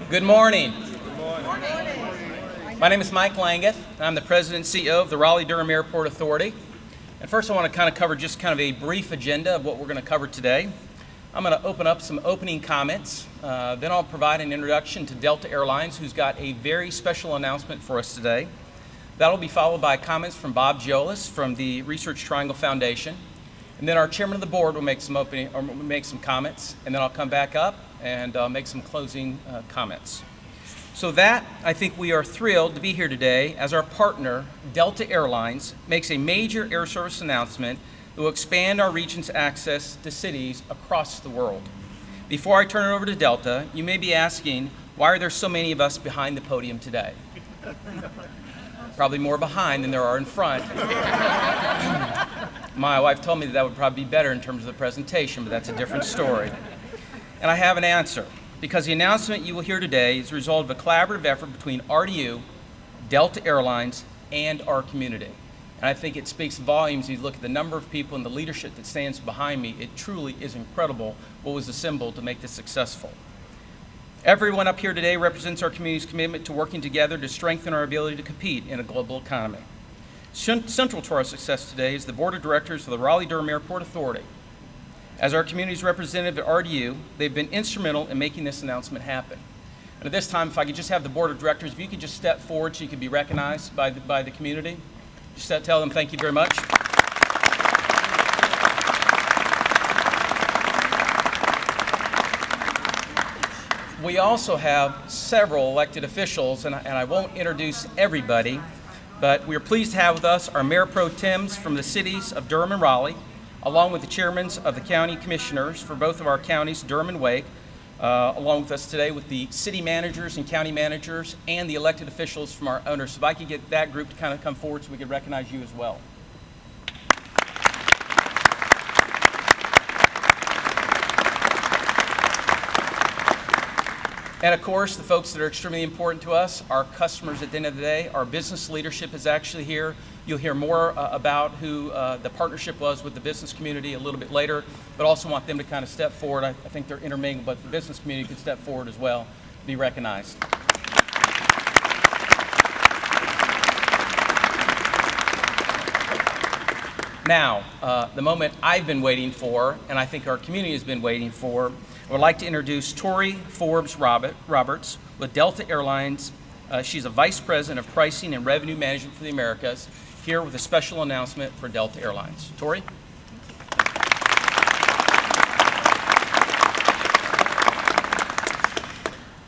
Good morning. My name is Mike Langeth. I'm the President and CEO of the Raleigh-Durham Airport Authority. And first I want to cover just a brief agenda of what we're going to cover today. I'm going to open up some opening comments. Then I'll provide an introduction to Delta Airlines, who's got a very special announcement for us today. That'll be followed by comments from Bob Giolis from the Research Triangle Foundation. And then our chairman of the board will make some comments, and then I'll come back up and make some closing comments. So that, I think we are thrilled to be here today as our partner, Delta Airlines, makes a major air service announcement that will expand our region's access to cities across the world. Before I turn it over to Delta, you may be asking, why are there so many of us behind the podium today? Probably more behind than there are in front. My wife told me that would probably be better in terms of the presentation, but that's a different story. And I have an answer, because the announcement you will hear today is the result of a collaborative effort between RDU, Delta Airlines, and our community. And I think it speaks volumes. You look at the number of people and the leadership that stands behind me. It truly is incredible what was assembled to make this successful. Everyone up here today represents our community's commitment to working together to strengthen our ability to compete in a global economy. Central to our success today is the Board of Directors of the Raleigh-Durham Airport Authority. As our community's representative at RDU, they've been instrumental in making this announcement happen. And at this time, if I could just have the Board of Directors, if you could just step forward so you could be recognized by the community. Just tell them thank you very much. We also have several elected officials, and I won't introduce everybody, but we are pleased to have with us our Mayor Pro Tems from the cities of Durham and Raleigh, along with the chairmen of the county commissioners for both of our counties, Durham and Wake, along with us today with the city managers and county managers and the elected officials from our owners. So if I could get that group to come forward so we could recognize you as well. And of course, the folks that are extremely important to us, our customers at the end of the day. Our business leadership is actually here. You'll hear more about who the partnership was with the business community a little bit later, but also want them to step forward. I think they're intermingled, but the business community could step forward as well, be recognized. Now, the moment I've been waiting for, and I think our community has been waiting for, I would like to introduce Tori Forbes Roberts with Delta Airlines. She's a Vice President of Pricing and Revenue Management for the Americas, here with a special announcement for Delta Airlines. Tori?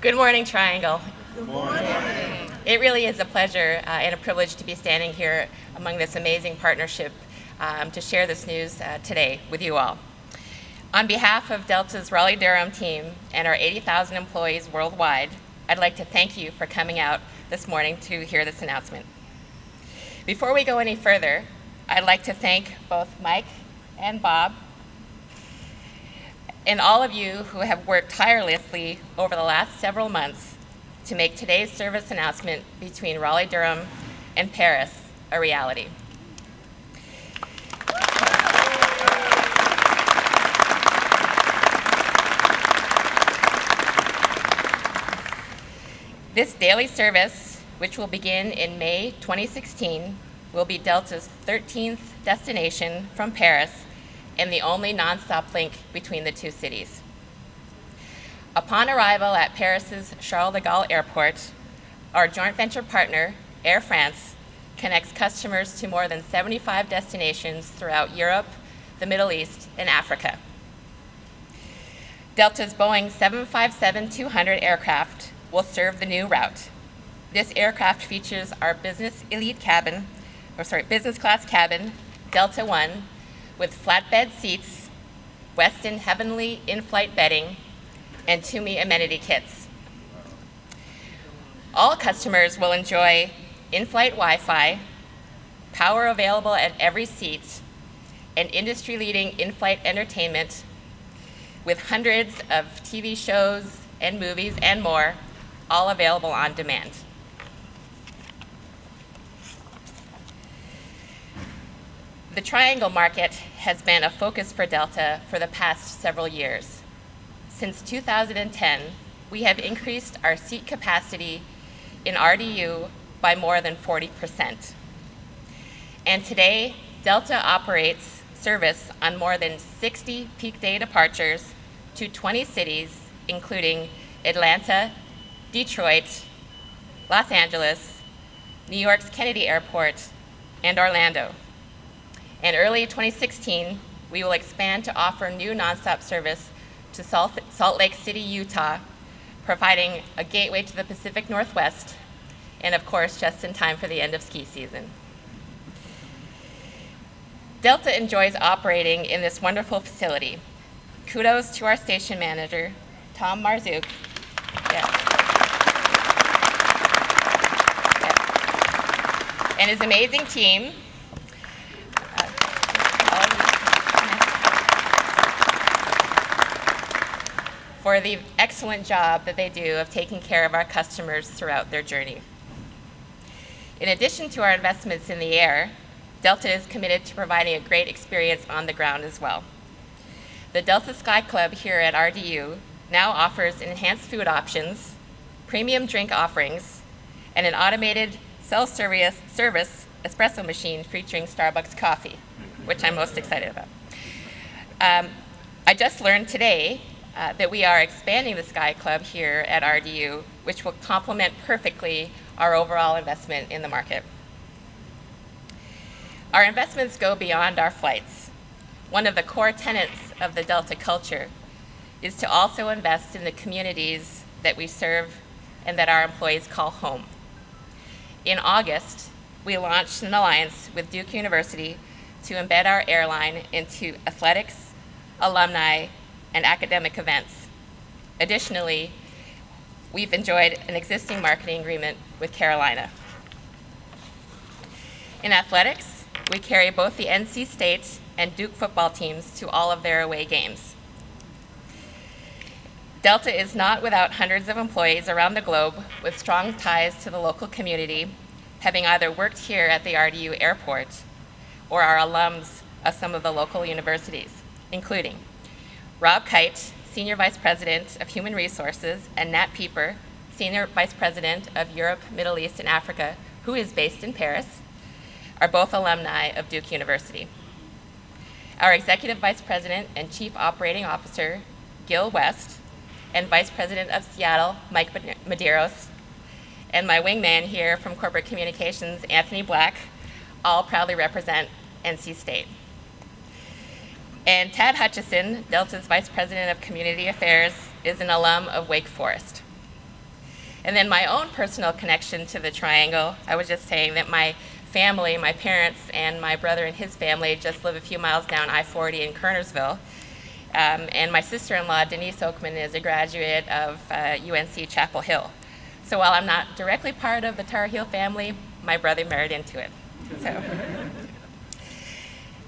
Good morning, Triangle. Good morning. It really is a pleasure and a privilege to be standing here among this amazing partnership to share this news today with you all. On behalf of Delta's Raleigh-Durham team and our 80,000 employees worldwide, I'd like to thank you for coming out this morning to hear this announcement. Before we go any further, I'd like to thank both Mike and Bob and all of you who have worked tirelessly over the last several months to make today's service announcement between Raleigh-Durham and Paris a reality. This daily service, which will begin in May 2016, will be Delta's 13th destination from Paris and the only nonstop link between the two cities. Upon arrival at Paris's Charles-DeGaulle Airport, our joint venture partner, Air France, connects customers to more than 75 destinations throughout Europe, the Middle East, and Africa. Delta's Boeing 757-200 aircraft will serve the new route. This aircraft features our business class cabin, Delta One, with flatbed seats, Westin Heavenly in-flight bedding, and Tumi amenity kits. All customers will enjoy in-flight Wi-Fi, power available at every seat, and industry-leading in-flight entertainment with hundreds of TV shows and movies and more, all available on demand. The Triangle market has been a focus for Delta for the past several years. Since 2010, we have increased our seat capacity in RDU by more than 40%. And today, Delta operates service on more than 60 peak day departures to 20 cities, including Atlanta, Detroit, Los Angeles, New York's Kennedy Airport, and Orlando. In early 2016, we will expand to offer new nonstop service to Salt Lake City, Utah, providing a gateway to the Pacific Northwest, and of course, just in time for the end of ski season. Delta enjoys operating in this wonderful facility. Kudos to our station manager, Tom Marzouk. And his amazing team. For the excellent job that they do of taking care of our customers throughout their journey. In addition to our investments in the air, Delta is committed to providing a great experience on the ground as well. The Delta Sky Club here at RDU now offers enhanced food options, premium drink offerings, and an automated self-service espresso machine featuring Starbucks coffee, which I'm most excited about. I just learned today that we are expanding the Sky Club here at RDU, which will complement perfectly our overall investment in the market. Our investments go beyond our flights. One of the core tenets of the Delta culture is to also invest in the communities that we serve and that our employees call home. In August, we launched an alliance with Duke University to embed our airline into athletics, alumni, and academic events. Additionally, we've enjoyed an existing marketing agreement with Carolina. In athletics, we carry both the NC State and Duke football teams to all of their away games. Delta is not without hundreds of employees around the globe with strong ties to the local community, having either worked here at the RDU airport or are alums of some of the local universities, including Rob Kite, Senior Vice President of Human Resources, and Nat Pieper, Senior Vice President of Europe, Middle East, and Africa, who is based in Paris, are both alumni of Duke University. Our Executive Vice President and Chief Operating Officer, Gil West, and Vice President of Seattle, Mike Medeiros, and my wingman here from Corporate Communications, Anthony Black, all proudly represent NC State. And Tad Hutchison, Delta's Vice President of Community Affairs, is an alum of Wake Forest. And then my own personal connection to the Triangle, I was just saying that my family, my parents, and my brother and his family just live a few miles down I-40 in Kernersville. And my sister-in-law, Denise Oakman, is a graduate of UNC Chapel Hill. So while I'm not directly part of the Tar Heel family, my brother married into it. So,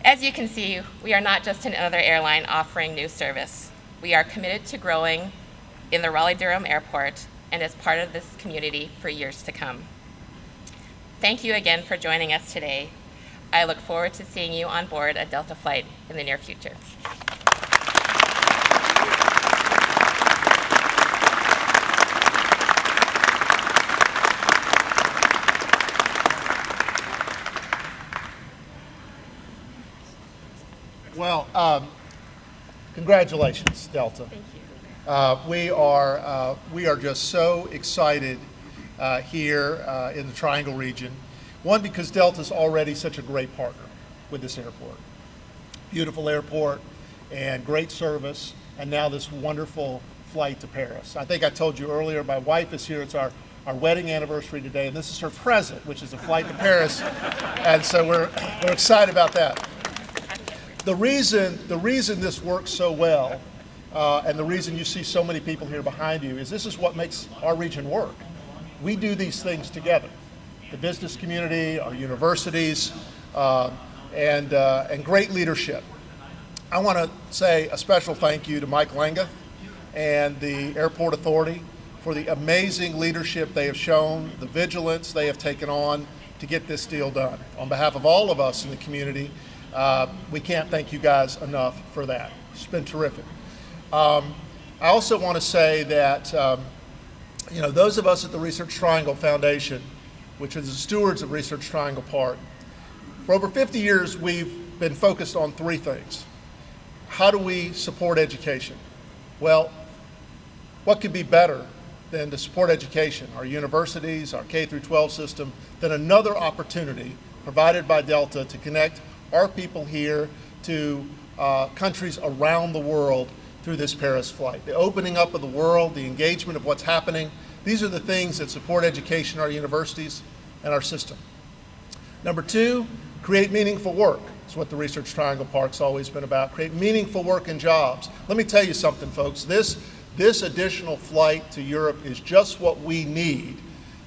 as you can see, we are not just another airline offering new service. We are committed to growing in the Raleigh-Durham airport and as part of this community for years to come. Thank you again for joining us today. I look forward to seeing you on board a Delta flight in the near future. Well, congratulations, Delta. Thank you. We are just so excited here in the Triangle region. One, because Delta's already such a great partner with this airport. Beautiful airport and great service, and now this wonderful flight to Paris. I think I told you earlier, my wife is here. It's our wedding anniversary today, and this is her present, which is a flight to Paris. And so we're excited about that. The reason this works so well, and the reason you see so many people here behind you, is this is what makes our region work. We do these things together. The business community, our universities, and great leadership. I want to say a special thank you to Mike Langeth and the Airport Authority for the amazing leadership they have shown, the vigilance they have taken on to get this deal done. On behalf of all of us in the community, we can't thank you guys enough for that. It's been terrific. I also want to say that You know, those of us at the Research Triangle Foundation, which is the stewards of Research Triangle Park, for over 50 years we've been focused on three things. How do we support education? Well, what could be better than to support education, our universities, our K through 12 system, than another opportunity provided by Delta to connect our people here to countries around the world through this Paris flight. The opening up of the world, the engagement of what's happening, these are the things that support education in our universities and our system. Number two, create meaningful work. It's what the Research Triangle Park's always been about, create meaningful work and jobs. Let me tell you something, folks. This additional flight to Europe is just what we need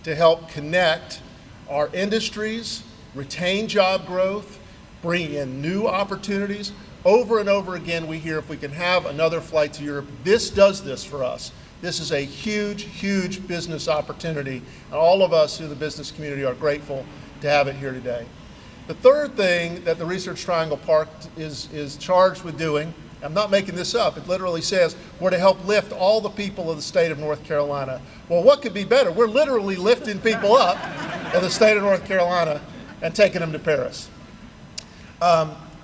to help connect our industries, retain job growth, bring in new opportunities. Over and over again, we hear if we can have another flight to Europe, this does this for us. This is a huge, huge business opportunity, and all of us in the business community are grateful to have it here today. The third thing that the Research Triangle Park is charged with doing, I'm not making this up, it literally says, we're to help lift all the people of the state of North Carolina. Well, what could be better? We're literally lifting people up in the state of North Carolina and taking them to Paris.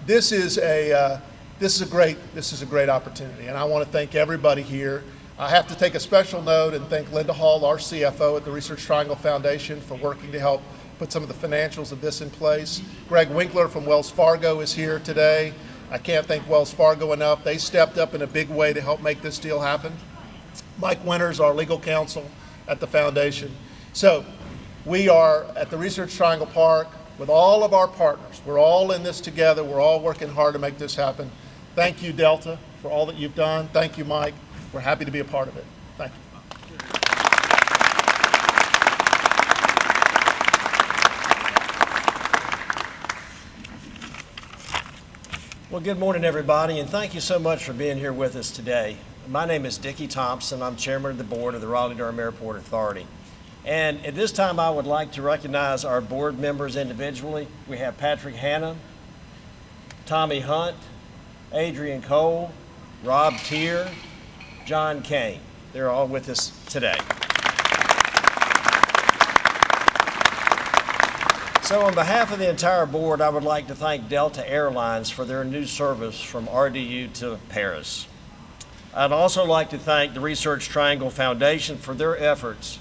This is a great opportunity, and I want to thank everybody here. I have to take a special note and thank Linda Hall, our CFO at the Research Triangle Foundation, for working to help put some of the financials of this in place. Greg Winkler from Wells Fargo is here today. I can't thank Wells Fargo enough. They stepped up in a big way to help make this deal happen. Mike Winters, our legal counsel at the foundation. So we are at the Research Triangle Park with all of our partners. We're all in this together. We're all working hard to make this happen. Thank you, Delta, for all that you've done. Thank you, Mike. We're happy to be a part of it. Thank you. Well, good morning, everybody, and thank you so much for being here with us today. My name is Dickie Thompson. I'm chairman of the board of the Raleigh-Durham Airport Authority. And at this time, I would like to recognize our board members individually. We have Patrick Hanna, Tommy Hunt, Adrian Cole, Rob Tier, John Kane. They're all with us today. So on behalf of the entire board, I would like to thank Delta Airlines for their new service from RDU to Paris. I'd also like to thank the Research Triangle Foundation for their efforts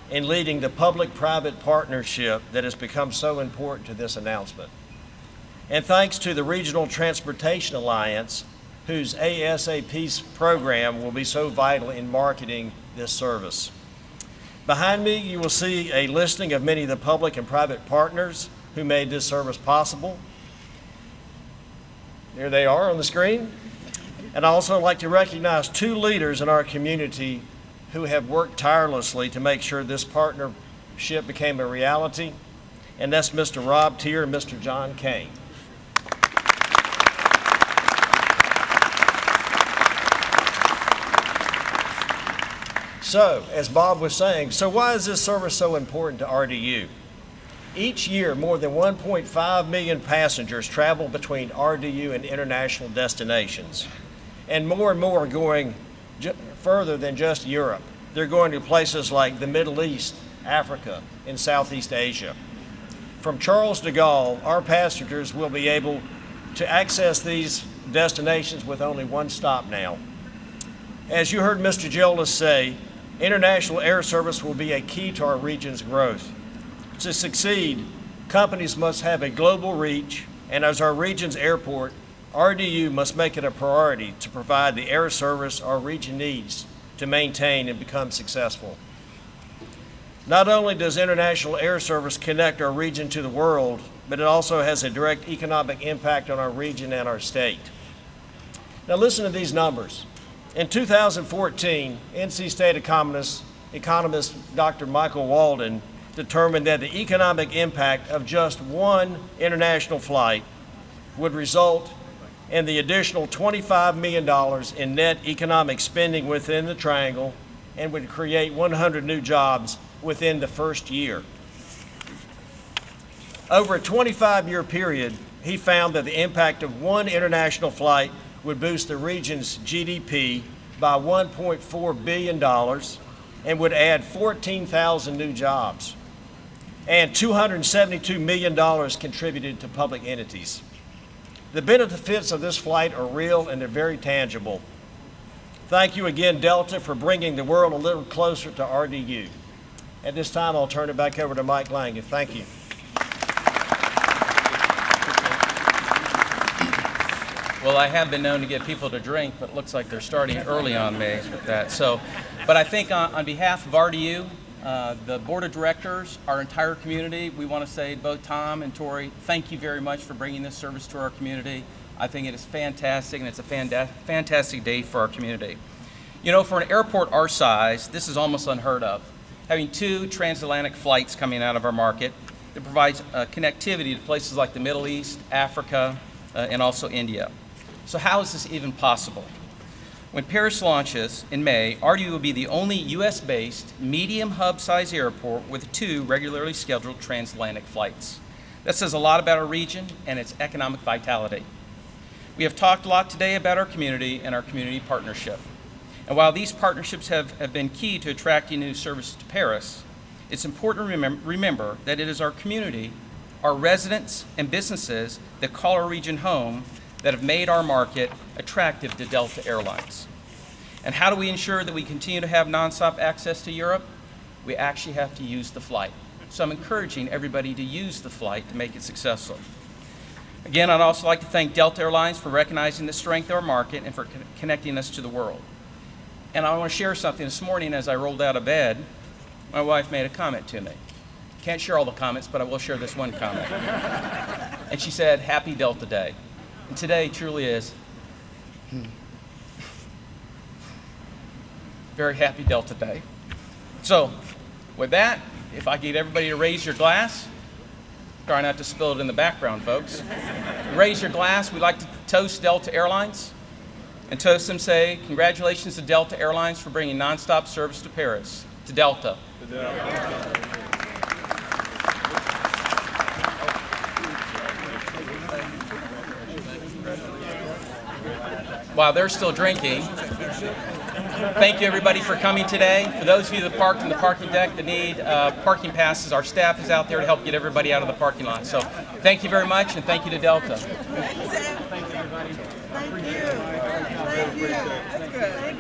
in leading the public-private partnership that has become so important to this announcement. And thanks to the Regional Transportation Alliance, whose ASAP program will be so vital in marketing this service. Behind me, you will see a listing of many of the public and private partners who made this service possible. There they are on the screen. And I'd also like to recognize two leaders in our community who have worked tirelessly to make sure this partnership became a reality, and that's Mr. Rob Tier and Mr. John Kane. So, as Bob was saying, so why is this service so important to RDU? Each year, more than 1.5 million passengers travel between RDU and international destinations, and more are going further than just Europe. They're going to places like the Middle East, Africa, and Southeast Asia. From Charles-DeGaulle, our passengers will be able to access these destinations with only one stop now. As you heard Mr. Gillis say, international air service will be a key to our region's growth. To succeed, companies must have a global reach, and as our region's airport, RDU must make it a priority to provide the air service our region needs to maintain and become successful. Not only does international air service connect our region to the world, but it also has a direct economic impact on our region and our state. Now listen to these numbers. In 2014, NC State economist Dr. Michael Walden determined that the economic impact of just one international flight would result in the additional $25 million in net economic spending within the Triangle and would create 100 new jobs within the first year. Over a 25-year period, he found that the impact of one international flight would boost the region's GDP by $1.4 billion, and would add 14,000 new jobs. And $272 million contributed to public entities. The benefits of this flight are real and they're very tangible. Thank you again, Delta, for bringing the world a little closer to RDU. At this time, I'll turn it back over to Mike Lange. Thank you. Well, I have been known to get people to drink, but it looks like they're starting early on me with that. But I think on behalf of RDU, the board of directors, our entire community, we want to say both Tom and Tori, thank you very much for bringing this service to our community. I think it is fantastic, and it's a fantastic day for our community. You know, for an airport our size, this is almost unheard of. Having 2 transatlantic flights coming out of our market that provides connectivity to places like the Middle East, Africa, and also India. So how is this even possible? When Paris launches in May, RDU will be the only US-based medium hub-size airport with 2 regularly scheduled transatlantic flights. That says a lot about our region and its economic vitality. We have talked a lot today about our community and our community partnership. And while these partnerships have been key to attracting new services to Paris, it's important to remember that it is our community, our residents and businesses that call our region home that have made our market attractive to Delta Airlines. And how do we ensure that we continue to have nonstop access to Europe? We actually have to use the flight. So I'm encouraging everybody to use the flight to make it successful. Again, I'd also like to thank Delta Airlines for recognizing the strength of our market and for connecting us to the world. And I want to share something. This morning as I rolled out of bed, my wife made a comment to me. Can't share all the comments, but I will share this one comment. And she said, "Happy Delta Day." And today truly is very happy Delta Day. So with that, if I get everybody to raise your glass, try not to spill it in the background, folks. Raise your glass. We'd like to toast Delta Airlines and toast them, say, congratulations to Delta Airlines for bringing nonstop service to Paris. To Delta. To Delta. While they're still drinking, thank you everybody for coming today. For those of you that parked in the parking deck that need parking passes, our staff is out there to help get everybody out of the parking lot. So thank you very much, and thank you to Delta. Thanks, everybody. Thank you. Thank you. That's good.